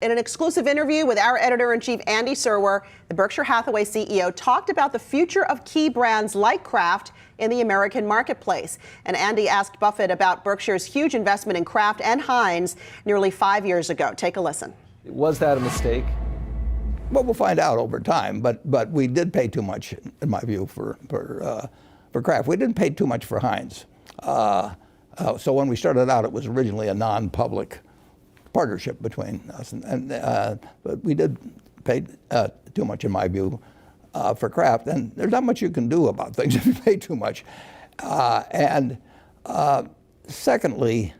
In an exclusive interview with our editor-in-chief, Andy Serwer, the Berkshire Hathaway CEO talked about the future of key brands like Kraft in the American marketplace. And Andy asked Buffett about Berkshire's huge investment in Kraft and Heinz nearly 5 years ago. Take a listen. Was that a mistake? Well, we'll find out over time, but we did pay too much, in my view, for Kraft. We didn't pay too much for Heinz. So when we started out, it was originally a non-public partnership between us, but we did pay too much, in my view, for Kraft. And there's not much you can do about things if you pay too much. Secondly,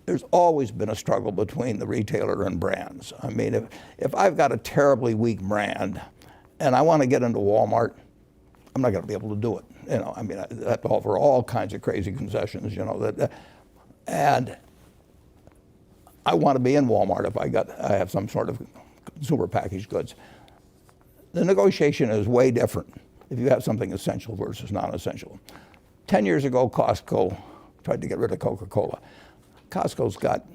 there's always been a struggle between the retailer and brands. I mean, if I've got a terribly weak brand and I want to get into Walmart, I'm not going to be able to do it. You know, I mean, I have to offer all kinds of crazy concessions. You know and I want to be in Walmart if I have some sort of consumer packaged goods. The negotiation is way different if you have something essential versus non-essential. 10 years ago, Costco tried to get rid of Coca-Cola. Costco's got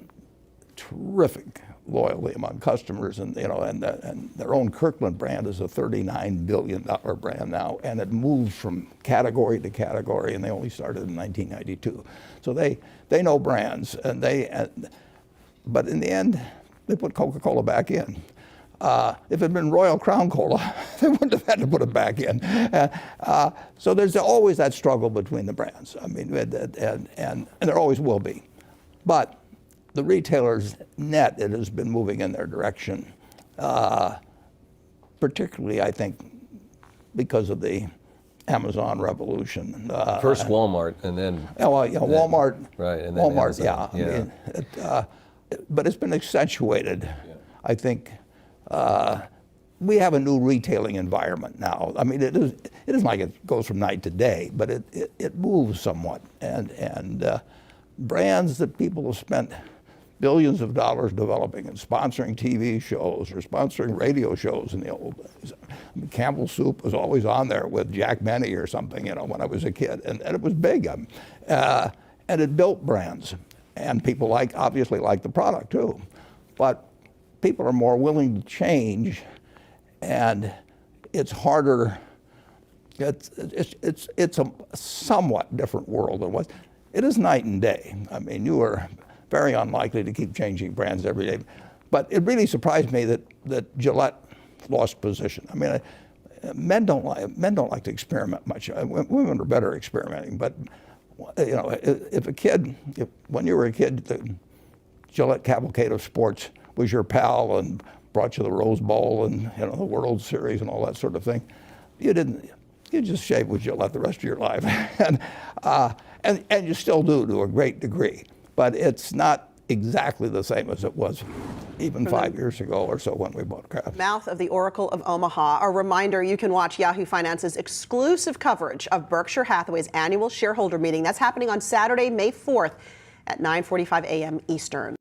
terrific loyalty among customers, and their own Kirkland brand is a $39 billion brand now, and it moves from category to category, and they only started in 1992. So they know brands, but in the end, they put Coca-Cola back in. If it had been Royal Crown Cola, they wouldn't have had to put it back in. So there's always that struggle between the brands. I mean, and there always will be. But the retailers net, it has been moving in their direction, particularly, I think, because of the Amazon revolution. First Walmart, and then Walmart. Right, and then Walmart. Amazon. Yeah. I mean, but it's been accentuated. Yeah. I think we have a new retailing environment now. I mean, it isn't like it goes from night to day, but it moves somewhat, and brands that people have spent billions of dollars developing and sponsoring TV shows or sponsoring radio shows in the old days. I mean, Campbell Soup was always on there with Jack Benny or something, when I was a kid, and it was big. And it built brands, and people obviously like the product too. But people are more willing to change, and it's harder. It's a somewhat different world than what it is night and day. I mean, you are very unlikely to keep changing brands every day. But it really surprised me that Gillette lost position. I mean, men don't like to experiment much. Women are better experimenting. But when you were a kid, the Gillette cavalcade of sports was your pal and brought you the Rose Bowl and the World Series and all that sort of thing. You just shave with Gillette the rest of your life, and you still do to a great degree. But it's not exactly the same as it was even 5 years ago or so when we bought Kraft. Mouth of the Oracle of Omaha. A reminder, you can watch Yahoo Finance's exclusive coverage of Berkshire Hathaway's annual shareholder meeting. That's happening on Saturday, May 4th at 9:45 a.m. Eastern.